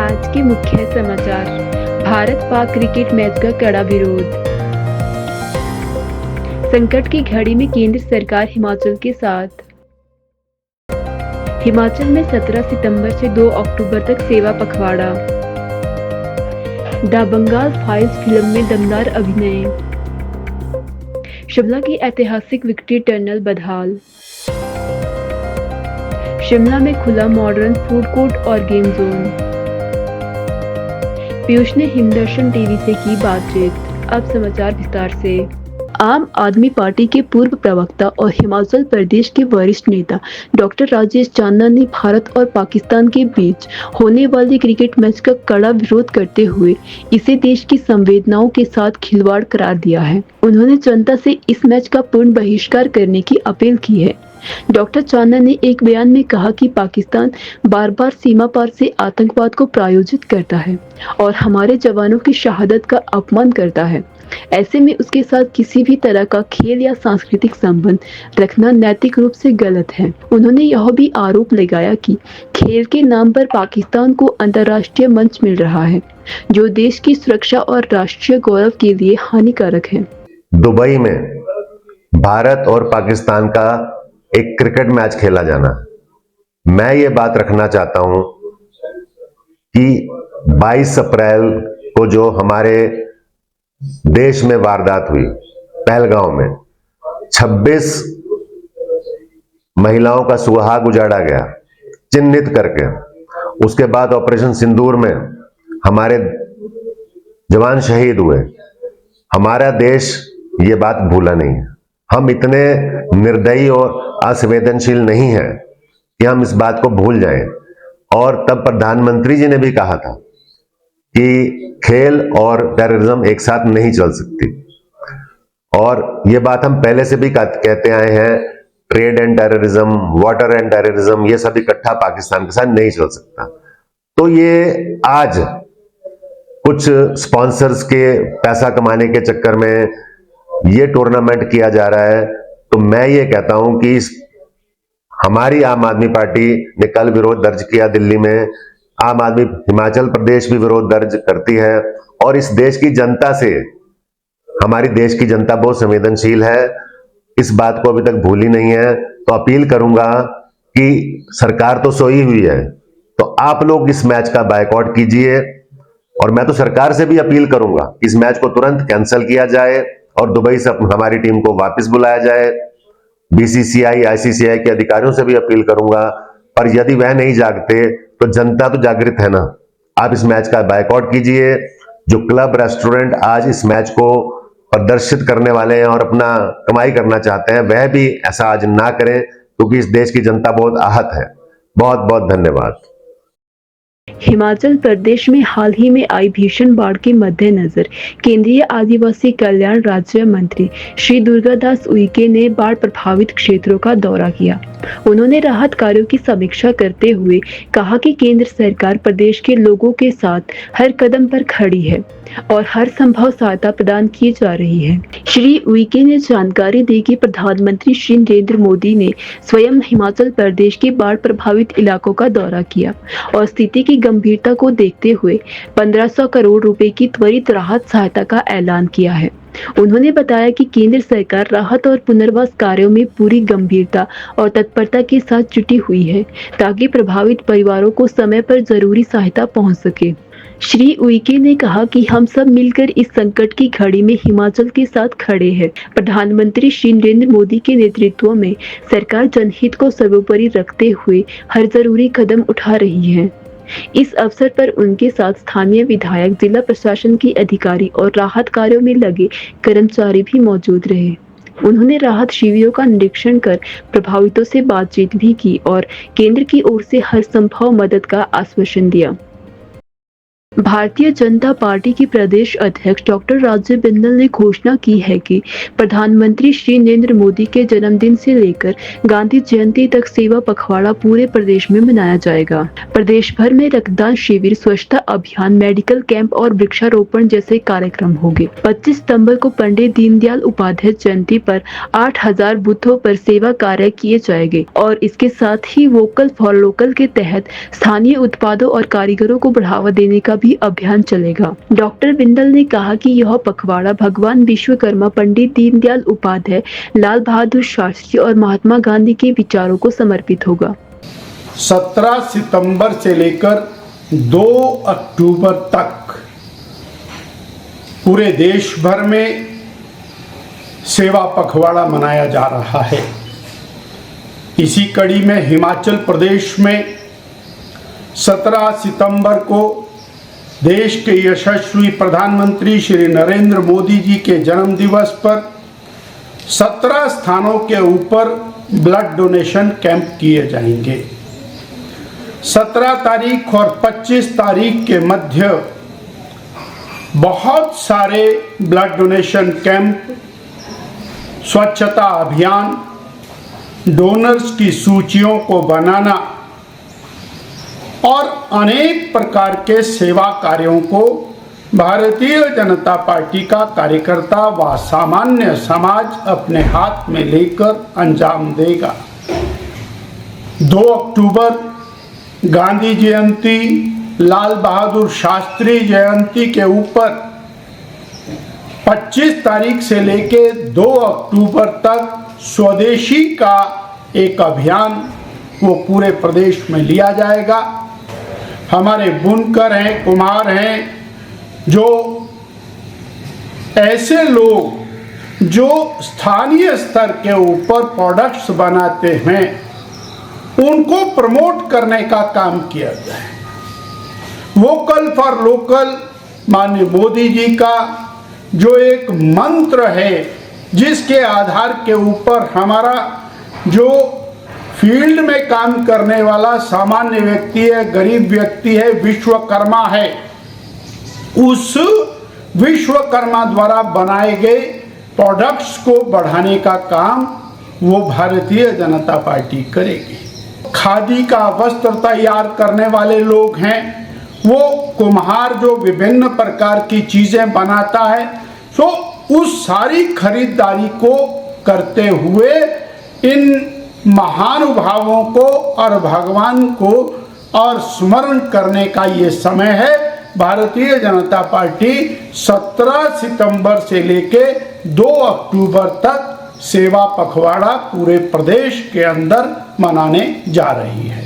आज के मुख्य समाचार। भारत पाक क्रिकेट मैच का कड़ा विरोध। संकट की घड़ी में केंद्र सरकार हिमाचल के साथ। हिमाचल में 17 सितंबर से 2 अक्टूबर तक सेवा पखवाड़ा। द बंगाल फाइल्स फिल्म में दमदार अभिनय। शिमला की ऐतिहासिक विक्ट्री टनल बदहाल। शिमला में खुला मॉडर्न फूड कोर्ट और गेम जोन। पीयूष ने हिमदर्शन टीवी से की बातचीत। अब समाचार विस्तार से। आम आदमी पार्टी के पूर्व प्रवक्ता और हिमाचल प्रदेश के वरिष्ठ नेता डॉक्टर राजेश चांदना ने भारत और पाकिस्तान के बीच होने वाले क्रिकेट मैच का कड़ा विरोध करते हुए इसे देश की संवेदनाओं के साथ खिलवाड़ करार दिया है। उन्होंने जनता से इस मैच का पूर्ण बहिष्कार करने की अपील की है। डॉक्टर चांदना ने एक बयान में कहा कि पाकिस्तान बार बार सीमा पार से आतंकवाद को प्रायोजित करता है और हमारे जवानों की शहादत का अपमान करता है। ऐसे में उसके साथ किसी भी तरह का खेल या सांस्कृतिक संबंध रखना नैतिक रूप से गलत है। उन्होंने यह भी आरोप लगाया कि खेल के नाम पर पाकिस्तान को अंतर्राष्ट्रीय मंच मिल रहा है, जो देश की सुरक्षा और राष्ट्रीय गौरव के लिए हानिकारक है। दुबई में भारत और पाकिस्तान का एक क्रिकेट मैच खेला जाना, मैं ये बात रखना चाहता हूं कि 22 अप्रैल को जो हमारे देश में वारदात हुई पहलगांव में, 26 महिलाओं का सुहाग उजाड़ा गया चिन्हित करके। उसके बाद ऑपरेशन सिंदूर में हमारे जवान शहीद हुए। हमारा देश ये बात भूला नहीं है। हम इतने निर्दयी और असंवेदनशील नहीं हैं कि हम इस बात को भूल जाएं। और तब प्रधानमंत्री जी ने भी कहा था कि खेल और टेररिज्म एक साथ नहीं चल सकती, और ये बात हम पहले से भी कहते आए हैं। Trade and terrorism, water and terrorism, ये सब इकट्ठा पाकिस्तान के साथ नहीं चल सकता। तो ये आज कुछ स्पॉन्सर्स के पैसा कमाने के चक्कर में ये टूर्नामेंट किया जा रहा है। तो मैं ये कहता हूं कि हमारी आम आदमी पार्टी ने कल विरोध दर्ज किया दिल्ली में। आम आदमी हिमाचल प्रदेश भी विरोध दर्ज करती है, और इस देश की जनता से, हमारी देश की जनता बहुत संवेदनशील है, इस बात को अभी तक भूली नहीं है। तो अपील करूंगा कि सरकार तो सोई हुई है, तो आप लोग इस मैच का बायकॉट कीजिए। और मैं तो सरकार से भी अपील करूंगा इस मैच को तुरंत कैंसिल किया जाए और दुबई से हमारी टीम को वापस बुलाया जाए। बीसीसीआई, आईसीसीआई के अधिकारियों से भी अपील करूंगा, पर यदि वह नहीं जागते तो जनता तो जागृत है ना। आप इस मैच का बायकॉट कीजिए। जो क्लब, रेस्टोरेंट आज इस मैच को प्रदर्शित करने वाले हैं और अपना कमाई करना चाहते हैं, वह भी ऐसा आज ना करें, क्योंकि इस देश की जनता बहुत आहत है। बहुत बहुत धन्यवाद। हिमाचल प्रदेश में हाल ही में आई भीषण बाढ़ के मद्देनजर केंद्रीय आदिवासी कल्याण राज्य मंत्री श्री दुर्गादास उइके ने बाढ़ प्रभावित क्षेत्रों का दौरा किया। उन्होंने राहत कार्यों की समीक्षा करते हुए कहा कि केंद्र सरकार प्रदेश के लोगों के साथ हर कदम पर खड़ी है और हर संभव सहायता प्रदान की जा रही है। श्री उइके ने जानकारी दी कि प्रधानमंत्री श्री नरेंद्र मोदी ने स्वयं हिमाचल प्रदेश के बाढ़ प्रभावित इलाकों का दौरा किया और स्थिति की गंभीरता को देखते हुए 1500 करोड़ रुपए की त्वरित राहत सहायता का ऐलान किया है। उन्होंने बताया कि केंद्र सरकार राहत और पुनर्वास कार्यों में पूरी गंभीरता और तत्परता के साथ जुटी हुई है, ताकि प्रभावित परिवारों को समय पर जरूरी सहायता पहुंच सके। श्री उइके ने कहा कि हम सब मिलकर इस संकट की घड़ी में हिमाचल के साथ खड़े हैं। प्रधानमंत्री श्री नरेंद्र मोदी के नेतृत्व में सरकार जनहित को सर्वोपरि रखते हुए हर जरूरी कदम उठा रही है। इस अवसर पर उनके साथ स्थानीय विधायक, जिला प्रशासन के अधिकारी और राहत कार्यों में लगे कर्मचारी भी मौजूद रहे। उन्होंने राहत शिविरों का निरीक्षण कर प्रभावितों से बातचीत भी की और केंद्र की ओर से हर संभव मदद का आश्वासन दिया। भारतीय जनता पार्टी की प्रदेश अध्यक्ष डॉक्टर राजीव बिंदल ने घोषणा की है कि प्रधानमंत्री श्री नरेंद्र मोदी के जन्मदिन से लेकर गांधी जयंती तक सेवा पखवाड़ा पूरे प्रदेश में मनाया जाएगा। प्रदेश भर में रक्तदान शिविर, स्वच्छता अभियान, मेडिकल कैंप और वृक्षारोपण जैसे कार्यक्रम होंगे। 25 सितंबर को पंडित दीनदयाल उपाध्याय जयंती पर 8000 बूथों पर सेवा कार्य किए जाएंगे और इसके साथ ही वोकल फॉर लोकल के तहत स्थानीय उत्पादों और कारीगरों को बढ़ावा देने का भी अभियान चलेगा। डॉक्टर बिंदल ने कहा कि यह पखवाड़ा भगवान विश्वकर्मा, पंडित दीनदयाल उपाध्याय, लाल बहादुर शास्त्री और महात्मा गांधी के विचारों को समर्पित होगा। 17 सितंबर से लेकर 2 अक्टूबर तक पूरे देश भर में सेवा पखवाड़ा मनाया जा रहा है। इसी कड़ी में हिमाचल प्रदेश में 17 सितंबर को देश के यशस्वी प्रधानमंत्री श्री नरेंद्र मोदी जी के जन्म दिवस पर 17 स्थानों के ऊपर ब्लड डोनेशन कैंप किए जाएंगे। 17 तारीख और 25 तारीख के मध्य बहुत सारे ब्लड डोनेशन कैंप, स्वच्छता अभियान, डोनर्स की सूचियों को बनाना और अनेक प्रकार के सेवा कार्यों को भारतीय जनता पार्टी का कार्यकर्ता व सामान्य समाज अपने हाथ में लेकर अंजाम देगा। 2 अक्टूबर गांधी जयंती, लाल बहादुर शास्त्री जयंती के ऊपर 25 तारीख से लेके 2 अक्टूबर तक स्वदेशी का एक अभियान वो पूरे प्रदेश में लिया जाएगा। हमारे बुनकर हैं, कुम्हार हैं, जो ऐसे लोग जो स्थानीय स्तर के ऊपर प्रोडक्ट्स बनाते हैं, उनको प्रमोट करने का काम किया जाए। वोकल फॉर लोकल माननीय मोदी जी का जो एक मंत्र है, जिसके आधार के ऊपर हमारा जो फील्ड में काम करने वाला सामान्य व्यक्ति है, गरीब व्यक्ति है, विश्वकर्मा है, उस विश्वकर्मा द्वारा बनाए गए प्रोडक्ट्स को बढ़ाने का काम वो भारतीय जनता पार्टी करेगी। खादी का वस्त्र तैयार करने वाले लोग हैं, वो कुम्हार जो विभिन्न प्रकार की चीजें बनाता है, तो उस सारी खरीदारी को करते हुए इन महानुभावों को और भगवान को और स्मरण करने का ये समय है। भारतीय जनता पार्टी 17 सितंबर से लेके 2 अक्टूबर तक सेवा पखवाड़ा पूरे प्रदेश के अंदर मनाने जा रही है।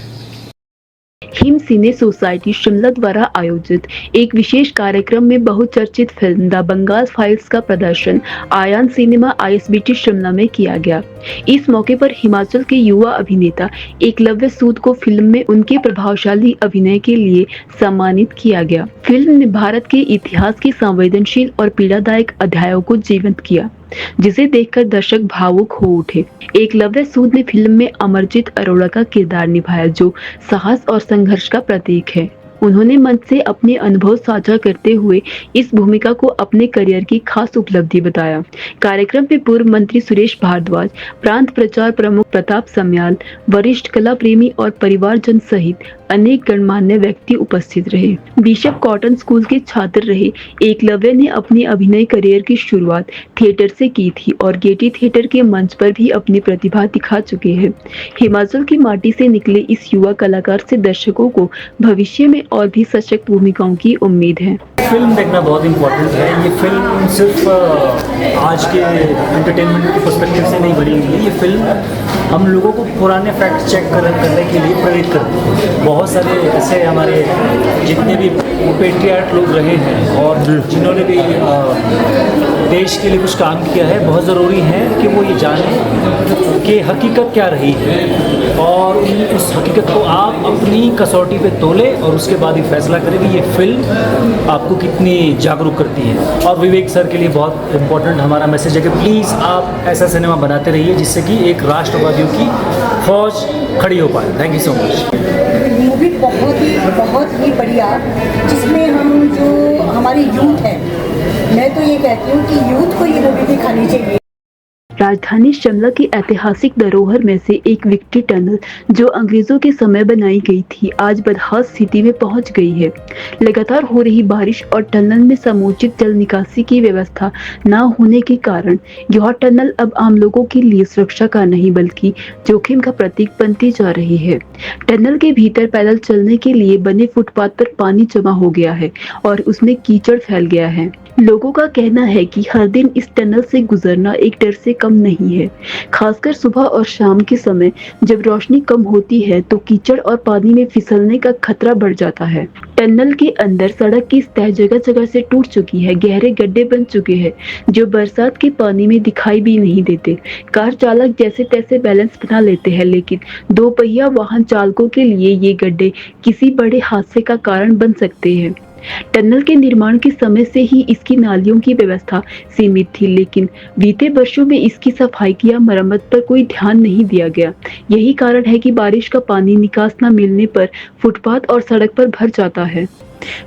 हिम सिने सोसाइटी शिमला द्वारा आयोजित एक विशेष कार्यक्रम में बहुचर्चित फिल्म द बंगाल फाइल्स का प्रदर्शन आयान सिनेमा ISBT शिमला में किया गया। इस मौके पर हिमाचल के युवा अभिनेता एकलव्य सूद को फिल्म में उनके प्रभावशाली अभिनय के लिए सम्मानित किया गया। फिल्म ने भारत के इतिहास के संवेदनशील और पीड़ादायक अध्यायों को जीवंत किया, जिसे देखकर दर्शक भावुक हो उठे। एकलव्य सूद ने फिल्म में अमरजीत अरोड़ा का किरदार निभाया, जो साहस और संघर्ष का प्रतीक है। उन्होंने मंच से अपने अनुभव साझा करते हुए इस भूमिका को अपने करियर की खास उपलब्धि बताया। कार्यक्रम में पूर्व मंत्री सुरेश भारद्वाज, प्रांत प्रचार प्रमुख प्रताप सम्याल, वरिष्ठ कला प्रेमी और परिवारजन सहित अनेक गणमान्य व्यक्ति उपस्थित रहे। बिशप कॉटन स्कूल के छात्र रहे एकलव्य ने अपनी अभिनय करियर की शुरुआत थिएटर से की थी और गेटी थिएटर के मंच पर भी अपनी प्रतिभा दिखा चुके हैं। हिमाचल की माटी से निकले इस युवा कलाकार से दर्शकों को भविष्य में और भी सशक्त भूमिकाओं की उम्मीद है। फिल्म देखना बहुत इम्पोर्टेंट है। ये फिल्म सिर्फ आज के एंटरटेनमेंट के पर्सपेक्टिव से नहीं बनी हुई है। ये फिल्म हम लोगों को पुराने फैक्ट चेक करने के लिए प्रेरित करती है। बहुत सारे ऐसे हमारे जितने भी पेट्रियाट लोग रहे हैं और जिन्होंने भी देश के लिए कुछ काम किया है, बहुत ज़रूरी है कि वो ये जानें कि हकीकत क्या रही है और उस हकीकत को आप अपनी कसौटी पे तोलें और उसके बाद ही फैसला करें कि ये फिल्म आपको कितनी जागरूक करती है। और विवेक सर के लिए बहुत इम्पोर्टेंट हमारा मैसेज है कि प्लीज़ आप ऐसा सिनेमा बनाते रहिए जिससे कि एक राष्ट्रवादियों की फौज खड़ी हो पाए। Thank you so much. Movie बहुत ही बढ़िया, जिसमें हम जो हमारी यूथ है, मैं तो ये कहती हूँ कि यूथ को ये मूवी दिखानी चाहिए। राजधानी शिमला की ऐतिहासिक धरोहर में से एक विक्ट्री टनल जो अंग्रेजों के समय बनाई गई थी, आज बदहाल स्थिति में पहुंच गई है। लगातार हो रही बारिश और टनल में समुचित जल निकासी की व्यवस्था न होने के कारण यह टनल अब आम लोगों के लिए सुरक्षा का नहीं बल्कि जोखिम का प्रतीक बनती जा रही है। टनल के भीतर पैदल चलने के लिए बने फुटपाथ पर पानी जमा हो गया है और उसमें कीचड़ फैल गया है। लोगों का कहना है कि हर दिन इस टनल से गुजरना एक डर से कम नहीं है। खासकर सुबह और शाम के समय जब रोशनी कम होती है तो कीचड़ और पानी में फिसलने का खतरा बढ़ जाता है। टनल के अंदर सड़क की सतह जगह जगह से टूट चुकी है, गहरे गड्ढे बन चुके हैं जो बरसात के पानी में दिखाई भी नहीं देते। कार चालक जैसे तैसे बैलेंस बना लेते हैं, लेकिन दो पहिया वाहन चालकों के लिए ये गड्ढे किसी बड़े हादसे का कारण बन सकते हैं। टनल के निर्माण के समय से ही इसकी नालियों की व्यवस्था सीमित थी, लेकिन बीते वर्षों में इसकी सफाई या मरम्मत पर कोई ध्यान नहीं दिया गया। यही कारण है कि बारिश का पानी निकास न मिलने पर फुटपाथ और सड़क पर भर जाता है।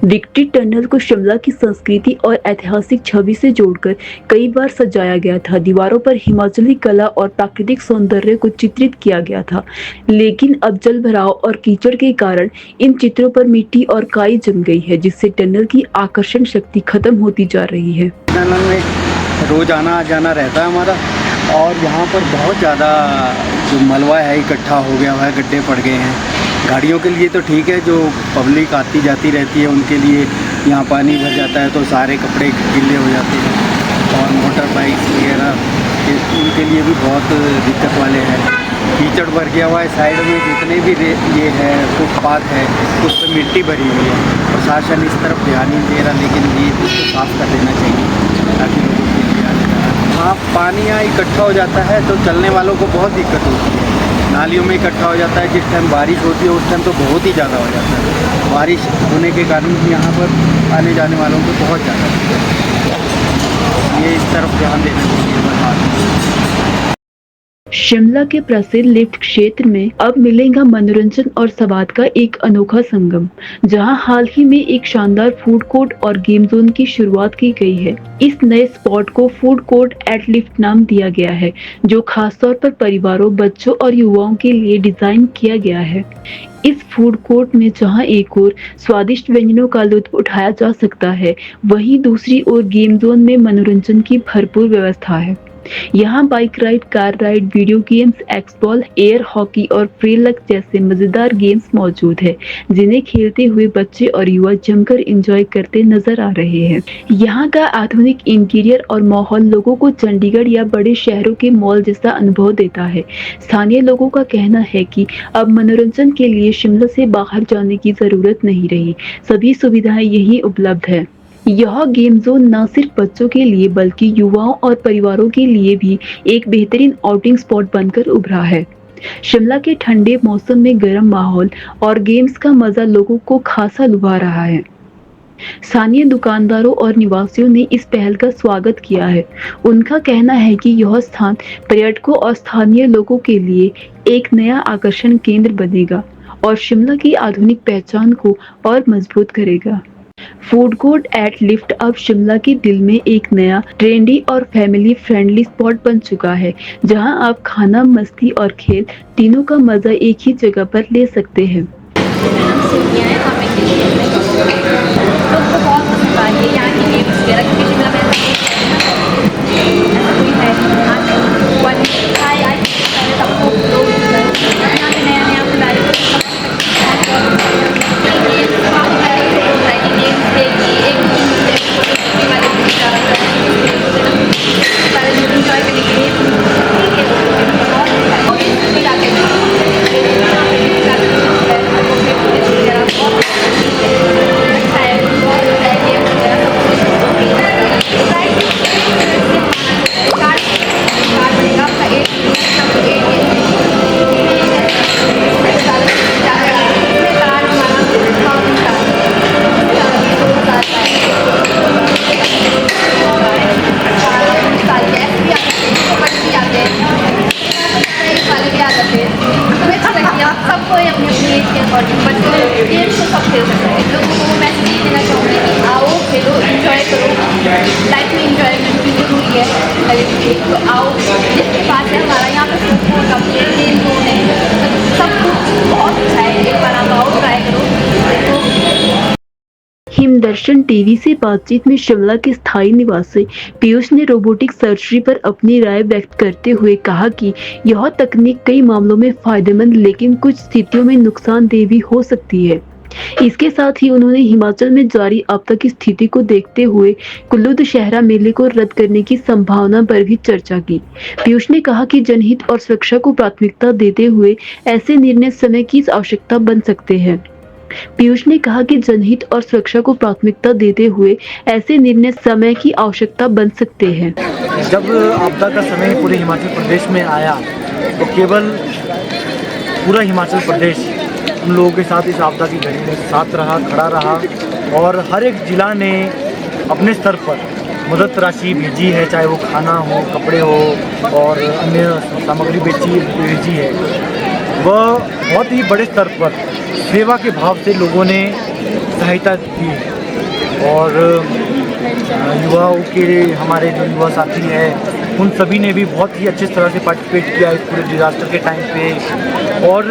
विक्ट्री टनल को शिमला की संस्कृति और ऐतिहासिक छवि से जोड़कर कई बार सजाया गया था। दीवारों पर हिमाचली कला और प्राकृतिक सौंदर्य को चित्रित किया गया था, लेकिन अब जल भराव और कीचड़ के कारण इन चित्रों पर मिट्टी और काई जम गई है, जिससे टनल की आकर्षण शक्ति खत्म होती जा रही है। टनल में रोज आना जाना रहता है हमारा, और यहाँ पर बहुत ज़्यादा जो मलबा है इकट्ठा हो गया हुआ है, गड्ढे पड़ गए हैं। गाड़ियों के लिए तो ठीक है, जो पब्लिक आती जाती रहती है उनके लिए यहाँ पानी भर जाता है तो सारे कपड़े गीले हो जाते हैं, और मोटर बाइक्स वगैरह उनके लिए भी बहुत दिक्कत वाले हैं। कीचड़ भर गया हुआ है, साइड में जितने भी ये है फुटपाथ है उस पर मिट्टी भरी हुई है। प्रशासन इस तरफ ध्यान नहीं दे रहा, लेकिन ये उसको साफ़ कर देना चाहिए ताकि लोगों के लिए आने जाना। हाँ, पानी यहाँ इकट्ठा हो जाता है तो चलने वालों को बहुत दिक्कत होती है। नालियों में इकट्ठा हो जाता है, जिस टाइम बारिश होती है उस टाइम तो बहुत ही ज़्यादा हो जाता है। बारिश होने के कारण यहाँ पर आने जाने वालों को बहुत ज़्यादा दिक्कत है। ये इस तरफ ध्यान देना चाहिए बस। शिमला के प्रसिद्ध लिफ्ट क्षेत्र में अब मिलेगा मनोरंजन और स्वाद का एक अनोखा संगम, जहां हाल ही में एक शानदार फूड कोर्ट और गेम जोन की शुरुआत की गई है। इस नए स्पॉट को फूड कोर्ट एट लिफ्ट नाम दिया गया है, जो खासतौर पर परिवारों, बच्चों और युवाओं के लिए डिजाइन किया गया है। इस फूड कोर्ट में जहां एक ओर स्वादिष्ट व्यंजनों का लुत्फ उठाया जा सकता है, वहीं दूसरी ओर गेम जोन में मनोरंजन की भरपूर व्यवस्था है। यहाँ bike ride, car ride, video games, Xbox, air hockey और फ्री लक जैसे मजेदार गेम्स मौजूद है, जिन्हें खेलते हुए बच्चे और युवा जमकर एंजॉय करते नजर आ रहे हैं। यहाँ का आधुनिक इंटीरियर और माहौल लोगों को चंडीगढ़ या बड़े शहरों के मॉल जैसा अनुभव देता है। स्थानीय लोगों का कहना है कि अब मनोरंजन के लिए शिमला से बाहर जाने की जरूरत नहीं रही, सभी सुविधाएं यहीं उपलब्ध है। यह गेम जोन न सिर्फ बच्चों के लिए बल्कि युवाओं और परिवारों के लिए भी एक बेहतरीन आउटिंग स्पॉट बनकर उभरा है। शिमला के ठंडे मौसम में गर्म माहौल और गेम्स का मजा लोगों को खासा लुभा रहा है। स्थानीय दुकानदारों और निवासियों ने इस पहल का स्वागत किया है। उनका कहना है कि यह स्थान पर्यटकों और स्थानीय लोगों के लिए एक नया आकर्षण केंद्र बनेगा और शिमला की आधुनिक पहचान को और मजबूत करेगा। फूड कोर्ट एट लिफ्ट अब शिमला के दिल में एक नया ट्रेंडी और फैमिली फ्रेंडली स्पॉट बन चुका है, जहां आप खाना, मस्ती और खेल तीनों का मजा एक ही जगह पर ले सकते हैं। Thank you. खरीद के तो आओ, जिसके पास है हमारा यहाँ पे सोफा कपड़े तेल धोने सब कुछ बहुत अच्छा है। एक बार आप आओ, ट्राई करो। हिमदर्शन टीवी से बातचीत में शिमला के स्थायी निवासी पीयूष ने रोबोटिक सर्जरी पर अपनी राय व्यक्त करते हुए कहा कि यह तकनीक कई मामलों में फायदेमंद लेकिन कुछ स्थितियों में नुकसानदेह भी हो सकती है। इसके साथ ही उन्होंने हिमाचल में जारी आपदा की स्थिति को देखते हुए कुल्लू दशहरा मेले को रद्द करने की संभावना पर भी चर्चा की। पीयूष ने कहा कि जनहित और सुरक्षा को प्राथमिकता देते हुए ऐसे निर्णय समय की आवश्यकता बन सकते हैं। पीयूष ने कहा कि जनहित और सुरक्षा को प्राथमिकता देते हुए ऐसे निर्णय समय की आवश्यकता बन सकते हैं। जब आपदा का समय पूरे हिमाचल प्रदेश में आया तो केवल पूरा हिमाचल प्रदेश उन लोगों के साथ इस आपदा की घड़ी में साथ रहा, खड़ा रहा और हर एक जिला ने अपने स्तर पर मदद राशि भेजी है, चाहे वो खाना हो, कपड़े हो और अन्य सामग्री भेजी है। वह बहुत ही बड़े स्तर पर सेवा के भाव से लोगों ने सहायता की और युवाओं के हमारे जो युवा साथी हैं उन सभी ने भी बहुत ही अच्छे तरह से पार्टिसिपेट किया इस पूरे डिज़ास्टर के टाइम पे। और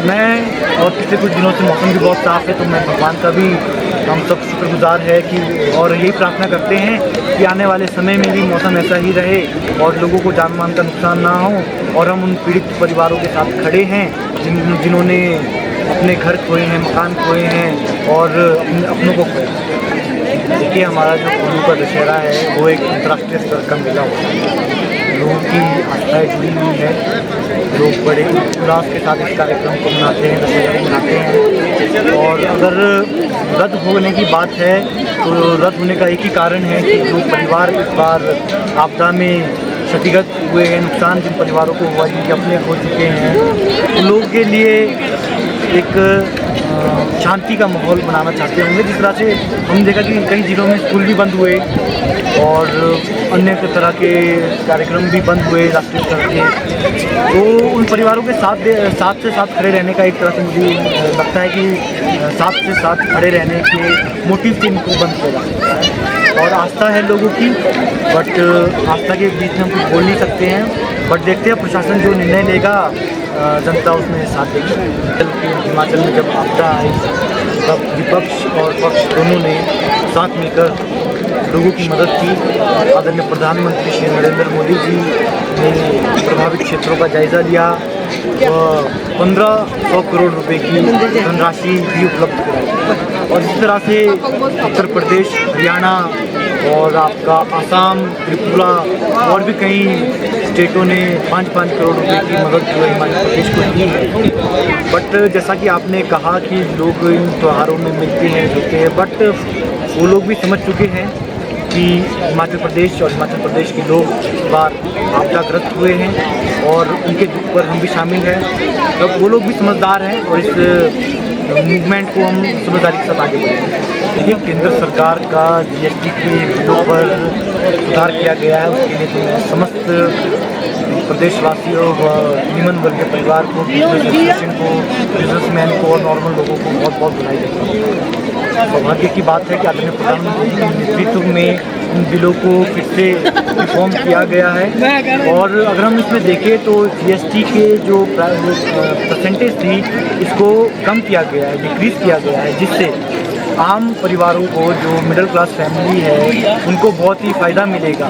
मैं और पिछले कुछ दिनों से मौसम भी बहुत साफ़ है तो मैं भगवान का भी हम सब शुक्रगुजार है कि और यही प्रार्थना करते हैं कि आने वाले समय में भी मौसम ऐसा ही रहे और लोगों को जान मान का नुकसान ना हो और हम उन पीड़ित परिवारों के साथ खड़े हैं जिन्होंने अपने घर खोए हैं, मकान खोए हैं और अपनों को खोए। देखिए हमारा जो कुल्लू का दशहरा है वो एक अंतर्राष्ट्रीय स्तर का मेला होता है। लोगों की आस्थाएँ जुड़ी हुई है, लोग बड़े उल्लास के साथ इस कार्यक्रम को मनाते हैं, दशहरा को मनाते हैं। और अगर रद्द होने की बात है तो रद्द होने का एक ही कारण है कि जो परिवार इस बार आपदा में क्षतिगत हुए हैं, नुकसान जिन परिवारों को हुआ, जिनके अपने खो चुके हैं, उन लोगों के लिए एक शांति का माहौल बनाना चाहते होंगे। जिस तरह से हमने देखा कि कई जिलों में स्कूल भी बंद हुए और अन्य तरह के कार्यक्रम भी बंद हुए राष्ट्रीय स्तर के, तो उन परिवारों के साथ से साथ खड़े रहने का एक तरह से मुझे लगता है कि साथ से साथ खड़े रहने के मोटिव से इनको बंद किया जा सकता है। और आस्था है लोगों की, बट आस्था के बीच में हम कुछ बोल नहीं सकते हैं। बट देखते हैं प्रशासन जो निर्णय लेगा जनता उसमें साथ देगी। हिमाचल में जब आपदा आई तब विपक्ष और पक्ष दोनों ने साथ मिलकर लोगों की मदद की। आदरणीय प्रधानमंत्री श्री नरेंद्र मोदी जी ने प्रभावित क्षेत्रों का जायज़ा लिया, 1500 करोड़ रुपए की धनराशि भी उपलब्ध कराई। और इस तरह से उत्तर प्रदेश, हरियाणा और आपका आसाम, त्रिपुरा और भी कई स्टेटों ने 5-5 करोड़ रुपए की मदद हिमाचल प्रदेश को दी है। बट जैसा कि आपने कहा कि लोग इन त्योहारों में मिलते हैं, जुलते हैं, बट वो लोग भी समझ चुके हैं कि हिमाचल प्रदेश और हिमाचल प्रदेश के लोग इस बार आपदाग्रस्त हुए हैं और उनके दुख पर हम भी शामिल हैं। तो वो लोग भी समझदार हैं और इस मूवमेंट को हम समझदारी के साथ आगे बढ़ेंगे। ये केंद्र सरकार का GST के बिलों पर सुधार किया गया है, उसके लिए तो मैं समस्त प्रदेशवासियों व निम्न वर्ग के परिवार को, बिजनेस एसोसिएशन को, बिजनेसमैन को और नॉर्मल लोगों को बहुत बहुत बधाई देता हूँ। सौभाग्य की बात है कि आदरणीय प्रधानमंत्री के नेतृत्व में इन बिलों को फिर से रिफॉर्म किया गया है। और अगर हम इसमें देखें तो GST के जो परसेंटेज थी इसको कम किया गया है, डिक्रीज़ किया गया है, जिससे आम परिवारों को जो मिडिल क्लास फैमिली है उनको बहुत ही फ़ायदा मिलेगा।